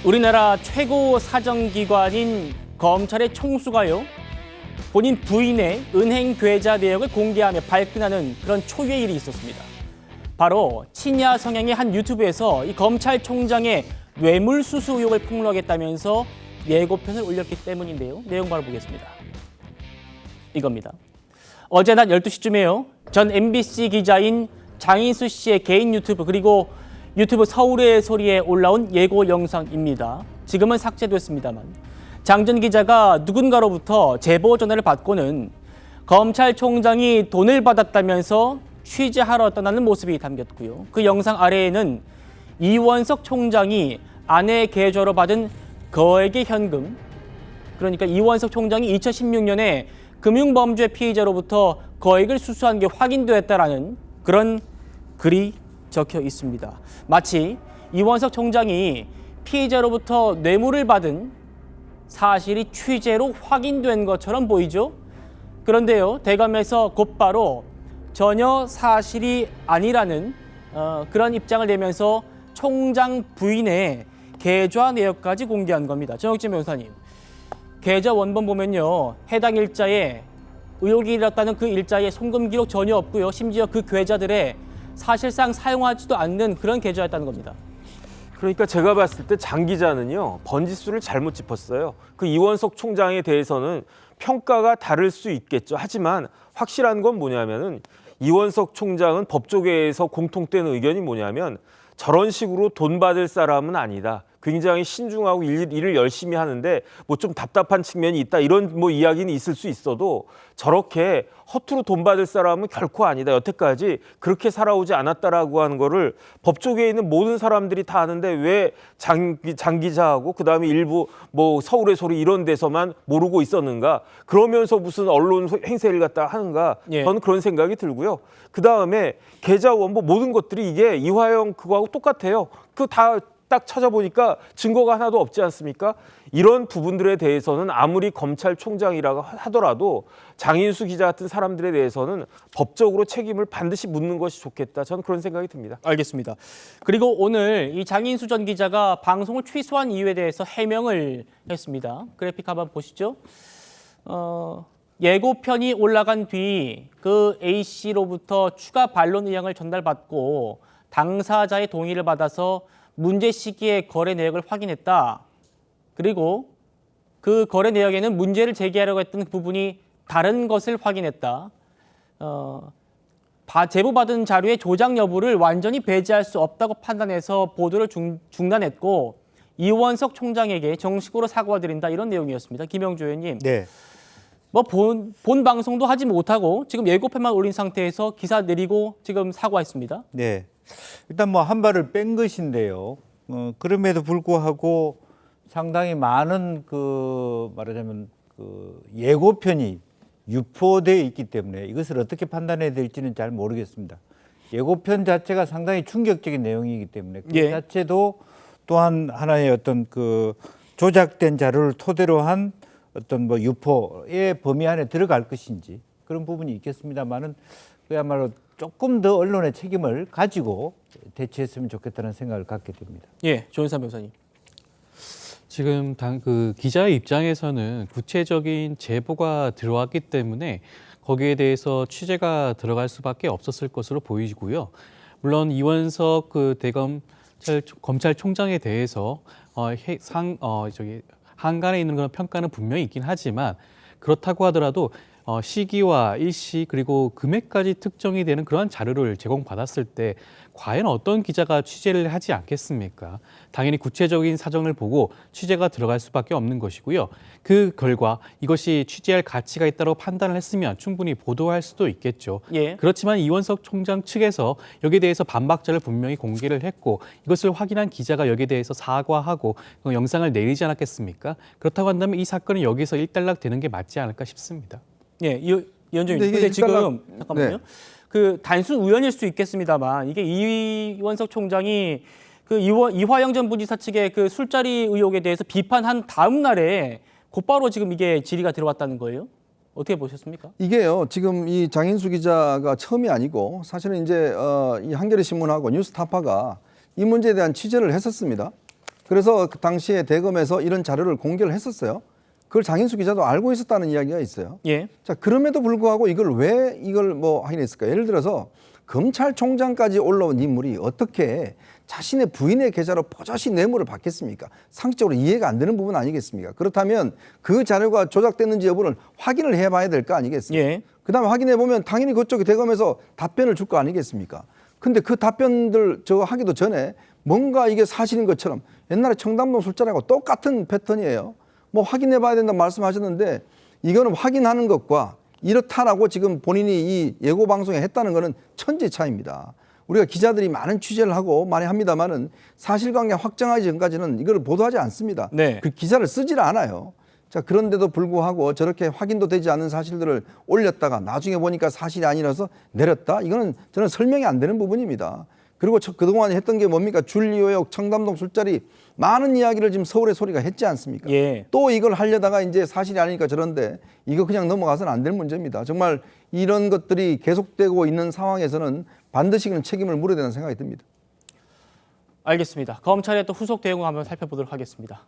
우리나라 최고 사정기관인 검찰의 총수가요, 본인 부인의 은행 계좌 내역을 공개하며 발끈하는 그런 초유의 일이 있었습니다. 바로 친야 성향의 한 유튜브에서 이 검찰총장의 뇌물수수 의혹을 폭로하겠다면서 예고편을 올렸기 때문인데요. 내용 바로 보겠습니다. 이겁니다. 어제 낮 12시쯤에요. 전 MBC 기자인 장인수 씨의 개인 유튜브 그리고 유튜브 서울의 소리에 올라온 예고 영상입니다. 지금은 삭제됐습니다만 장 전 기자가 누군가로부터 제보 전화를 받고는 검찰총장이 돈을 받았다면서 취재하러 떠나는 모습이 담겼고요. 그 영상 아래에는 이원석 총장이 아내 계좌로 받은 거액의 현금, 그러니까 이원석 총장이 2016년에 금융범죄 피의자로부터 거액을 수수한 게 확인되었다라는 그런 글이 적혀 있습니다. 마치 이원석 총장이 피의자로부터 뇌물을 받은 사실이 취재로 확인된 것처럼 보이죠. 그런데요, 대검에서 곧바로 전혀 사실이 아니라는 그런 입장을 내면서 총장 부인의 계좌 내역까지 공개한 겁니다. 정혁진 변호사님, 계좌 원본 보면요, 해당 일자에 의혹이 일었다는 그 일자에 송금 기록 전혀 없고요. 심지어 그 계좌들에 사실상 사용하지도 않는 그런 계좌였다는 겁니다. 그러니까 제가 봤을 때 장 기자는요, 번지수를 잘못 짚었어요. 그 이원석 총장에 대해서는 평가가 다를 수 있겠죠. 하지만 확실한 건 뭐냐면은 이원석 총장은 법조계에서 공통된 의견이 뭐냐면 저런 식으로 돈 받을 사람은 아니다. 굉장히 신중하고 일을 열심히 하는데 뭐 좀 답답한 측면이 있다, 이런 뭐 이야기는 있을 수 있어도 저렇게 허투루 돈 받을 사람은 결코 아니다. 여태까지 그렇게 살아오지 않았다라고 하는 거를 법조계에 있는 모든 사람들이 다 아는데 왜 장 기자하고 그다음에 일부 뭐 서울의 소리 이런 데서만 모르고 있었는가? 그러면서 무슨 언론 행세를 갖다 하는가? 예. 저는 그런 생각이 들고요. 그다음에 계좌 원본 모든 것들이 이게 이화영 그거하고 똑같아요. 그 다 딱 찾아보니까 증거가 하나도 없지 않습니까? 이런 부분들에 대해서는 아무리 검찰총장이라고 하더라도 장인수 기자 같은 사람들에 대해서는 법적으로 책임을 반드시 묻는 것이 좋겠다. 저는 그런 생각이 듭니다. 알겠습니다. 그리고 오늘 이 장인수 전 기자가 방송을 취소한 이유에 대해서 해명을 했습니다. 그래픽 한번 보시죠. 예고편이 올라간 뒤 그 A씨로부터 추가 반론 의향을 전달받고 당사자의 동의를 받아서 문제 시기에 거래 내역을 확인했다. 그리고 그 거래 내역에는 문제를 제기하려고 했던 부분이 다른 것을 확인했다. 제보받은 자료의 조작 여부를 완전히 배제할 수 없다고 판단해서 보도를 중단했고 이원석 총장에게 정식으로 사과드린다, 이런 내용이었습니다. 김영주 의원님. 네. 뭐 본 방송도 하지 못하고 지금 예고편만 올린 상태에서 기사 내리고 지금 사과했습니다. 네. 일단 뭐 한 발을 뺀 것인데요. 그럼에도 불구하고 상당히 많은 말하자면 예고편이 유포되어 있기 때문에 이것을 어떻게 판단해야 될지는 잘 모르겠습니다. 예고편 자체가 상당히 충격적인 내용이기 때문에 그 예. 자체도 또한 하나의 어떤 조작된 자료를 토대로 한 어떤 뭐 유포의 범위 안에 들어갈 것인지 그런 부분이 있겠습니다만은 그야말로 조금 더 언론의 책임을 가지고 대처했으면 좋겠다는 생각을 갖게 됩니다. 예, 조은삼 변호사님. 지금 그 기자의 입장에서는 구체적인 제보가 들어왔기 때문에 거기에 대해서 취재가 들어갈 수밖에 없었을 것으로 보이고요. 물론 이원석 검찰총장에 대해서 한간에 있는 그런 평가는 분명히 있긴 하지만 그렇다고 하더라도 시기와 일시 그리고 금액까지 특정이 되는 그런 자료를 제공받았을 때 과연 어떤 기자가 취재를 하지 않겠습니까? 당연히 구체적인 사정을 보고 취재가 들어갈 수밖에 없는 것이고요. 그 결과 이것이 취재할 가치가 있다고 판단을 했으면 충분히 보도할 수도 있겠죠. 예. 그렇지만 이원석 총장 측에서 여기에 대해서 반박자를 분명히 공개를 했고 이것을 확인한 기자가 여기에 대해서 사과하고 영상을 내리지 않았겠습니까? 그렇다고 한다면 이 사건은 여기서 일단락 되는 게 맞지 않을까 싶습니다. 예, 위원장님. 근데 지금 잠깐만요. 네. 그 단순 우연일 수 있겠습니다만 이게 이원석 총장이 그 이화영 전 부지사 측의 그 술자리 의혹에 대해서 비판한 다음 날에 곧바로 지금 이게 질의가 들어왔다는 거예요? 어떻게 보셨습니까? 이게요, 지금 이 장인수 기자가 처음이 아니고 사실은 이제 이 한겨레 신문하고 뉴스타파가 이 문제에 대한 취재를 했었습니다. 그래서 그 당시에 대검에서 이런 자료를 공개를 했었어요. 그걸 장인수 기자도 알고 있었다는 이야기가 있어요. 예. 자, 그럼에도 불구하고 이걸 뭐 확인했을까? 예를 들어서 검찰총장까지 올라온 인물이 어떻게 자신의 부인의 계좌로 버젓이 뇌물을 받겠습니까? 상식적으로 이해가 안 되는 부분 아니겠습니까? 그렇다면 그 자료가 조작됐는지 여부를 확인을 해봐야 될 거 아니겠습니까? 예. 그다음에 확인해 보면 당연히 그쪽이 대검에서 답변을 줄 거 아니겠습니까? 근데 그 답변들 저거 하기도 전에 뭔가 이게 사실인 것처럼 옛날에 청담동 술자리하고 똑같은 패턴이에요. 뭐 확인해 봐야 된다고 말씀하셨는데 이거는 확인하는 것과 이렇다라고 지금 본인이 이 예고 방송에 했다는 거는 천지 차이입니다. 우리가 기자들이 많은 취재를 하고 많이 합니다만은 사실관계 확정하기 전까지는 이걸 보도하지 않습니다. 네. 그 기사를 쓰질 않아요. 자, 그런데도 불구하고 저렇게 확인도 되지 않은 사실들을 올렸다가 나중에 보니까 사실이 아니라서 내렸다? 이거는 저는 설명이 안 되는 부분입니다. 그리고 그동안 했던 게 뭡니까? 줄리오역, 청담동 술자리 많은 이야기를 지금 서울의 소리가 했지 않습니까? 예. 또 이걸 하려다가 이제 사실이 아니니까 저런데 이거 그냥 넘어가서는 안 될 문제입니다. 정말 이런 것들이 계속되고 있는 상황에서는 반드시 그는 책임을 물어야 되는 생각이 듭니다. 알겠습니다. 검찰의 또 후속 대응을 한번 살펴보도록 하겠습니다.